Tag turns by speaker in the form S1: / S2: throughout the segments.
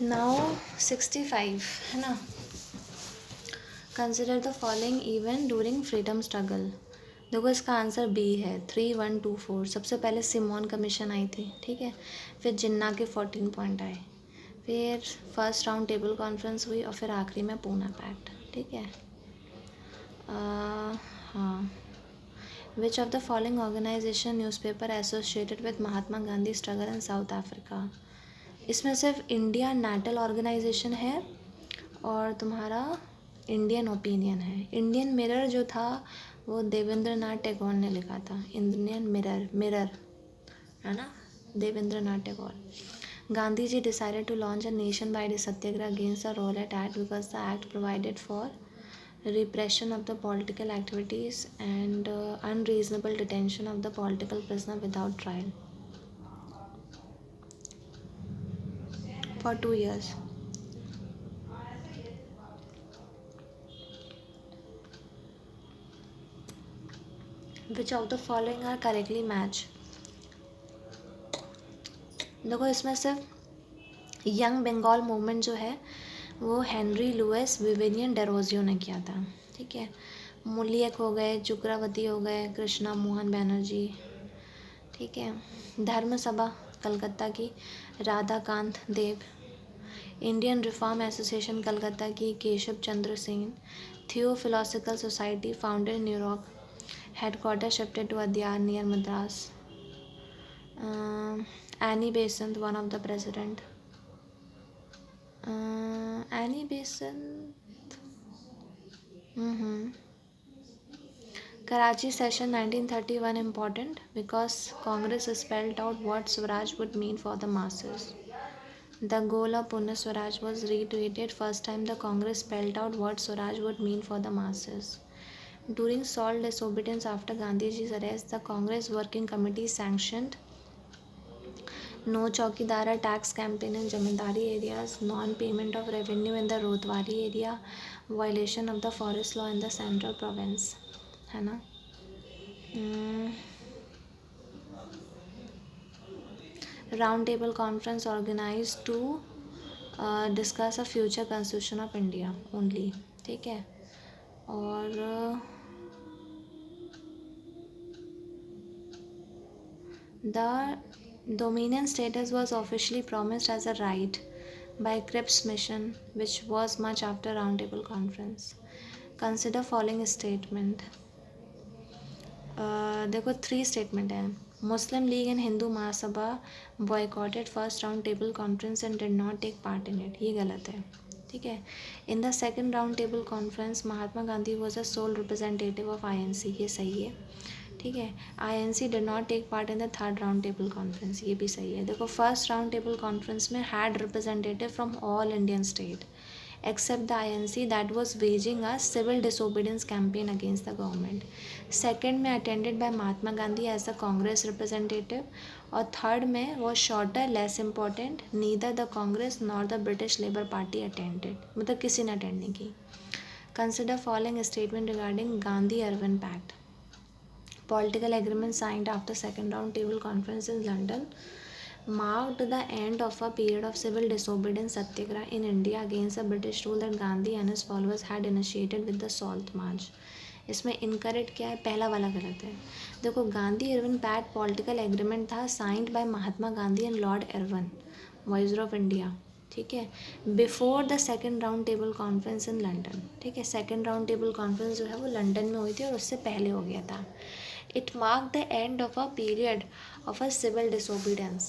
S1: Now 65 है ना. Consider the following event during freedom struggle. देखो इसका आंसर बी है 3124. सबसे पहले सिमोन कमीशन आई थी, ठीक है. फिर जिन्ना के 14 पॉइंट आए. फिर फर्स्ट राउंड टेबल कॉन्फ्रेंस हुई और फिर आखिरी में पूना पैक्ट, ठीक है. हाँ. Which of the following organization newspaper associated with Mahatma Gandhi struggle in South Africa. इसमें सिर्फ इंडिया नेटल ऑर्गेनाइजेशन है और तुम्हारा इंडियन ओपिनियन है. इंडियन मिरर जो था वो देवेंद्र नाथ टैगोर ने लिखा था. इंडियन मिरर है ना, Devendra Nath Tagore. Gandhi ji decided to launch a nation-wide satyagraha against the Rowlatt Act because the act provided for repression of the political activities and unreasonable detention of the political prisoner without trial for 2 years. Which of the following are correctly match. देखो इसमें सिर्फ young Bengal movement जो है वो Henry Louis विविनियन Derozio ने किया था, ठीक है. मुलियक हो गए, चुक्रावती हो गए, कृष्णा मोहन बैनर्जी, ठीक है. धर्म सभा कलकत्ता की Radhakant Dev. Indian reform association Calcutta की Keshab Chandra Sen. Theosophical society founded in New York, headquarter shifted to Adyar near Madras. Annie Besant one of the president. Annie Besant. Karachi session 1931 important because Congress spelled out what Swaraj would mean for the masses. The goal of Purna Swaraj was reiterated first time the Congress spelled out what Swaraj would mean for the masses. During salt disobedience after Gandhiji's arrest, the Congress Working Committee sanctioned no Chaukidara tax campaign in Jamindari areas, non-payment of revenue in the Rotwari area, violation of the forest law in the central province, है ना. Round table conference organize to discuss a future constitution of India only, ठीक है. और the dominion status was officially promised as a right by Cripps mission, which was much after round table conference. Consider following statement. देखो 3 statement हैं. Muslim League and Hindu Mahasabha boycotted first round table conference and did not take part in it. ये गलत है, ठीक है. In the second round table conference Mahatma Gandhi was a sole representative of INC. ये सही है, ठीक है. INC did not take part in the third round table conference. ये भी सही है. देखो फर्स्ट राउंड टेबल कॉन्फ्रेंस में had representative from all Indian state except the INC that was waging a civil disobedience campaign against the government. Second में attended by Mahatma Gandhi as the Congress representative. और third में was shorter, less important. Neither the Congress nor the British Labour Party attended. मतलब किसी ने attend नहीं की. Consider following statement regarding Gandhi-Irwin Pact. Political agreement signed after second round table conference in London marked the end of a period of civil disobedience satyagraha in India against the British rule that Gandhi and his followers had initiated with the Salt March. इसमें incorrect क्या है, पहला वाला गलत है. देखो Gandhi Irwin pact political agreement था signed by Mahatma Gandhi and Lord Irwin viceroy of India, ठीक है, before the second round table conference in London, ठीक है. सेकेंड राउंड टेबल कॉन्फ्रेंस जो है वो लंदन में हुई थी और उससे पहले हो गया था. It marked the end of a period of a civil disobedience,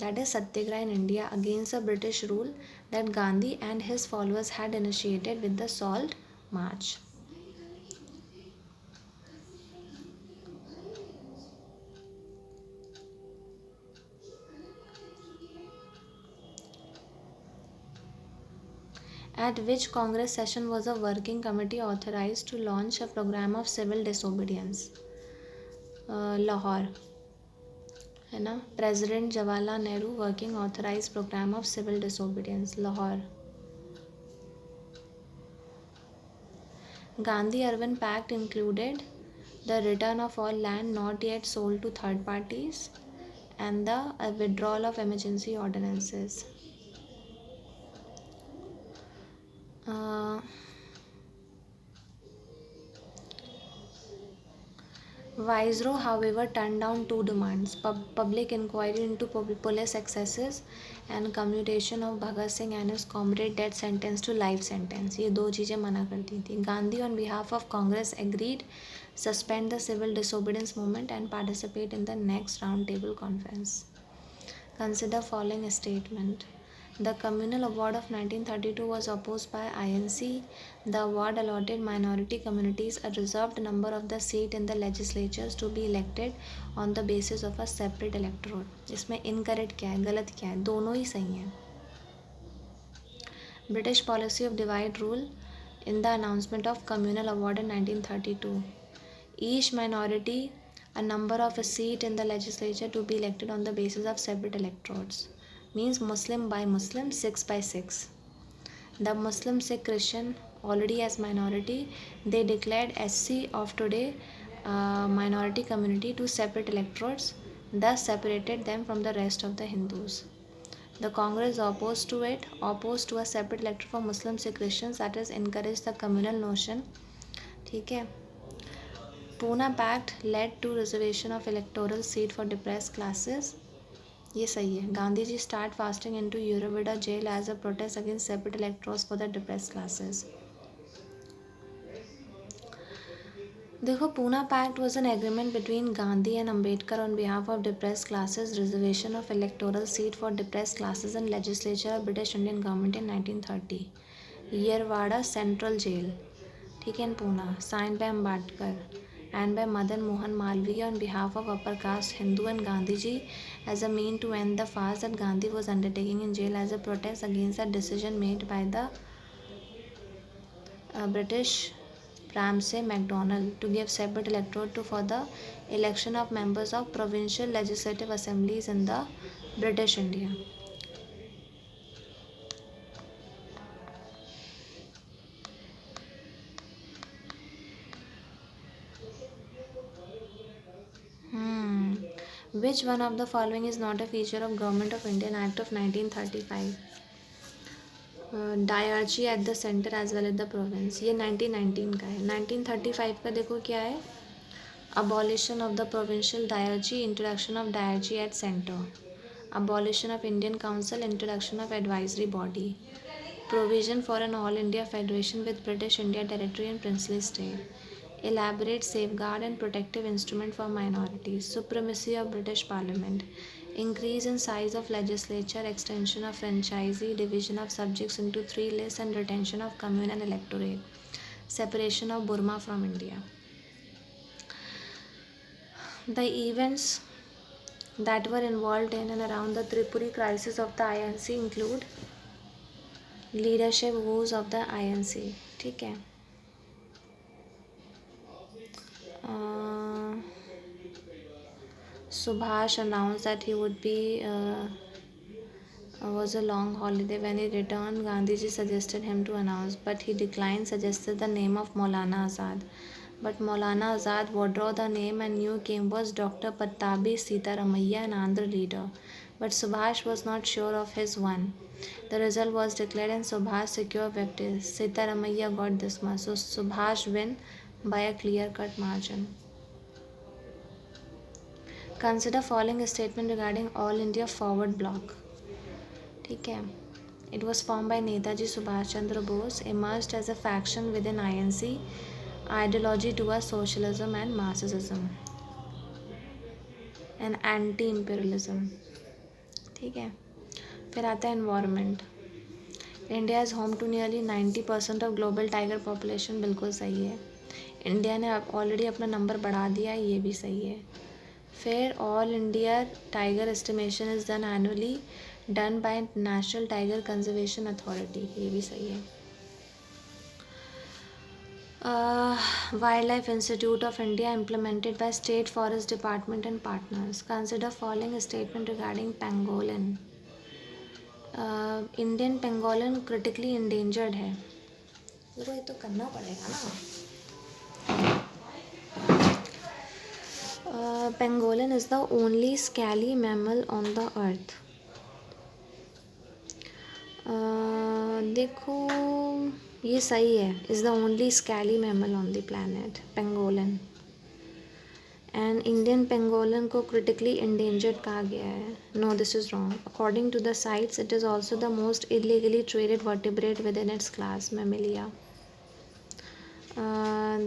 S1: that is satyagraha in India against the British rule that Gandhi and his followers had initiated with the Salt March. At which Congress session was a working committee authorized to launch a program of civil disobedience? Lahore, है ना. President Jawaharlal Nehru working authorize program of civil disobedience, Lahore. Gandhi-Irwin Pact included the return of all land not yet sold to third parties and the withdrawal of emergency ordinances. Viceroy, however, turned down two demands: public inquiry into police excesses and commutation of Bhagat Singh and his comrade death sentence to life sentence. ये दो चीज़ें मना कर दी थी. Gandhi, on behalf of Congress, agreed suspend the civil disobedience movement and participate in the next round table conference. Consider following statement. The Communal Award of 1932 was opposed by INC. The award allotted minority communities a reserved number of the seat in the legislatures to be elected on the basis of a separate electorate. इसमें incorrect क्या है, गलत क्या है, दोनों ही सही हैं. British policy of divide rule in the announcement of Communal Award in 1932. Each minority a number of a seat in the legislature to be elected on the basis of separate electorates. Means Muslim by Muslim, 6 by 6. The Muslim, Sikh, Christian already as minority, they declared SC of today minority community to separate electorates, thus separated them from the rest of the Hindus. The Congress opposed to it, opposed to a separate electorate for Muslims, Sikh, Christians, that is encouraged the communal notion. ठीक है. Pune Pact led to reservation of electoral seat for depressed classes. ये सही है. Gandhi ji start fasting into Eurevida jail as a protest against separate electorates for the depressed classes. देखो, Poona pact was an agreement between Gandhi and Ambedkar on behalf of depressed classes, reservation of electoral seat for depressed classes in legislature of British Indian government in 1930. Yerwada Central Jail, ठीक है, in Pune, signed by Ambedkar and by Madan Mohan Malviya on behalf of upper caste Hindu and Gandhiji as a mean to end the fast that Gandhi was undertaking in jail as a protest against the decision made by the British Ramsay MacDonald to give separate electorate for the election of members of provincial legislative assemblies in the British India. Which one of the following is not a feature of Government of Indian Act of 1935? Diarchy at the center as well as the province. ये 1919 का है. 1935 का देखो क्या है. Abolition of the provincial diarchy, introduction of diarchy at center. Abolition of Indian Council, introduction of advisory body. Provision for an all India federation with British India territory and princely state. Elaborate safeguard and protective instrument for minorities. Supremacy of British Parliament. Increase in size of legislature, extension of franchisee, division of subjects into 3 lists and retention of communal electorate. Separation of Burma from India. The events that were involved in and around the Tripuri crisis of the INC include leadership woes of the INC. ठीक है. Subhash announced that he would be was a long holiday. When he returned, Gandhiji suggested him to announce, but he declined, suggested the name of Maulana Azad. But Maulana Azad withdrew the name and new came was Dr. Pattabi Sitaramaiah, an Andhra leader. But Subhash was not sure of his one. The result was declared and Subhash secured victory. Sitaramaiah got this much. So Subhash win by a clear-cut margin. Consider following statement regarding All India Forward Bloc. ठीक है. It was formed by Netaji Subhash Chandra Bose, emerged as a faction within INC, ideology towards socialism and Marxism and anti-imperialism. ठीक है. फिर आता है environment. India is home to nearly 90% of global tiger population. बिल्कुल सही है. India ने already अपना नंबर बढ़ा दिया है, ये भी सही है. फिर all India tiger estimation is done annually done by national tiger conservation authority, ये भी सही है. Wildlife Institute of India implemented by State Forest Department and partners. Consider following statement regarding pangolin. Indian pangolin critically endangered है. ये तो करना पड़ेगा ना. Pangolin is the only scaly mammal on the earth. देखो ये सही है. Is the only scaly mammal on the planet. Pangolin. And Indian pangolin को क्रिटिकली इंडेंजर्ड कहा गया है. No, this is wrong. According to the CITES it is also the most illegally traded vertebrate within its class mammalia.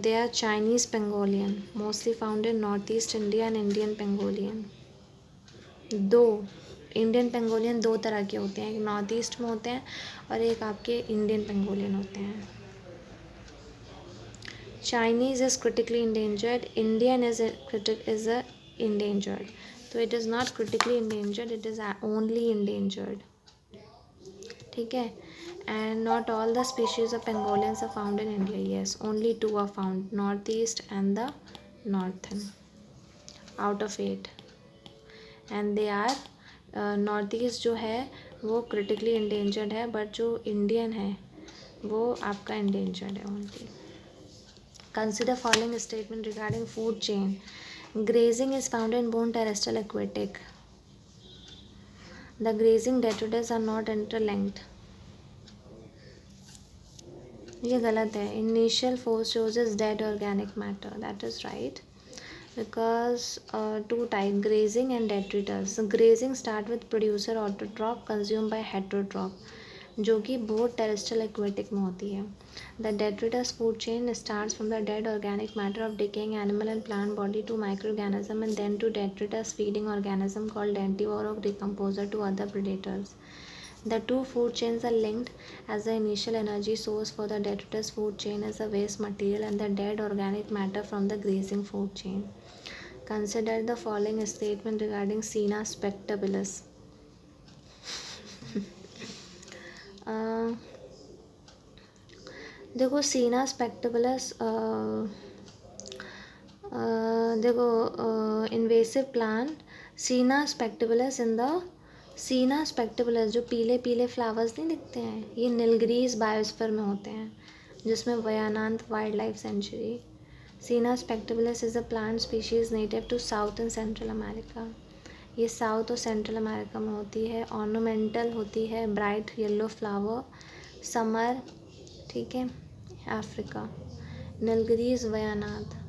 S1: They are Chinese pangolin, mostly found in northeast India, and Indian pangolin. दो Indian pangolin दो तरह के होते हैं, एक north east में होते हैं और एक आपके इंडियन पेंगोलियन होते हैं. Chinese is critically endangered, Indian is endangered. तो it is not critically endangered, it is only endangered. ठीक है. And not all the species of pangolins are found in India. Yes, only 2 are found, northeast and the northern, out of 8. And they are northeast जो है वो critically endangered है, but जो Indian है वो आपका endangered है only. Consider following statement regarding food chain. Grazing is found in both terrestrial aquatic. The grazing detritus are not interlinked. ये गलत है. Initial force shows is dead organic matter. That is right because two type grazing and detritus. Grazing start with producer autotroph consume by heterotroph, जो कि both terrestrial aquatic में होती है. The detritus food chain starts from the dead organic matter of decaying animal and plant body to microorganism and then to detritus feeding organism called detritivore और decomposer to other predators. The two food chains are linked as the initial energy source for the detritus food chain is the waste material and the dead organic matter from the grazing food chain. Consider the following statement regarding Sina spectabilis. देखो सीना स्पेक्टेबुलस, देखो invasive plant सीना स्पेक्टेबुलस in the सीना स्पेक्टेबुलस जो पीले पीले flowers नहीं दिखते हैं, ये नीलगिरीज बायोस्फीयर में होते हैं जिसमें वयानांत wild life sanctuary. Senna spectabilis is a plant species native to south and central America. ये साउथ और सेंट्रल अमेरिका में होती है. ऑर्नामेंटल होती है, ब्राइट येलो फ्लावर, समर. ठीक है. Africa. Nilgiris Wayanad.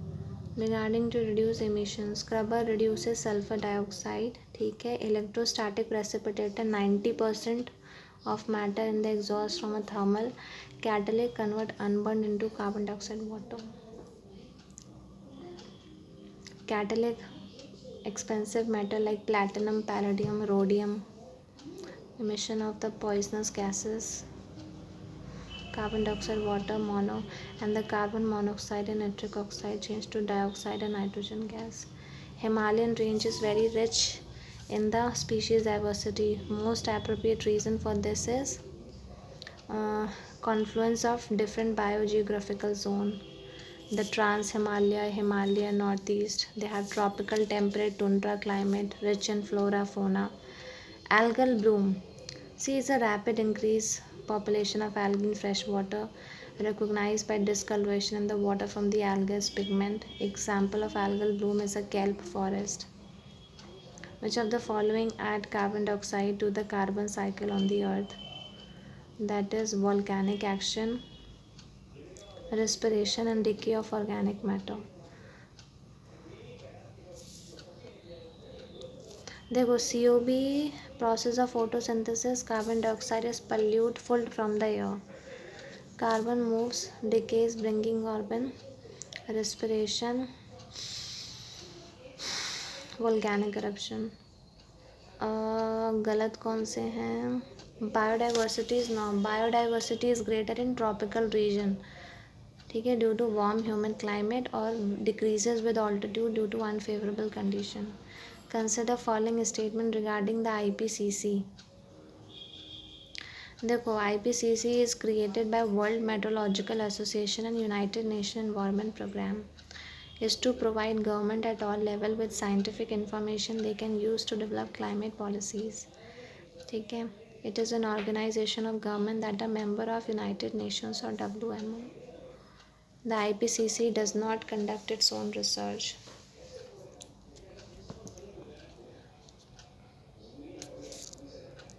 S1: Regarding to reduce emission, scrubber reduces sulphur dioxide. ठीक है. Electrostatic precipitator 90% of matter in the exhaust from a thermal catalyst convert unburned into carbon dioxide water. Catalyst expensive metal like platinum, palladium, rhodium. Emission of the poisonous gases, carbon dioxide, water, mono, and the carbon monoxide and nitric oxide change to dioxide and nitrogen gas. Himalayan range is very rich in the species diversity. Most appropriate reason for this is confluence of different biogeographical zone. The Trans-Himalaya, Himalaya, Northeast, they have tropical temperate tundra climate, rich in flora, fauna. Algal bloom. See, it's a rapid increase population of algae in fresh water, recognized by discoloration in the water from the algae pigment. Example of algal bloom is a kelp forest. Which of the following add carbon dioxide to the carbon cycle on the earth? That is volcanic action, respiration and decay of organic matter. देखो COB process of photosynthesis, carbon dioxide is polluted from the air. Carbon moves, decays, bringing carbon, respiration, volcanic eruption. गलत कौन से हैं? Biodiversity is no. Biodiversity is greater in tropical region. ठीक है, due to warm human climate और decreases with altitude due to unfavourable condition. Consider following statement regarding the IPCC. देखो IPCC is created by world meteorological association and United Nation environment programme. Is to provide government at all level with scientific information they can use to develop climate policies. ठीक है. It is an organization of government that are member of United Nations or WMO. The IPCC does not conduct its own research.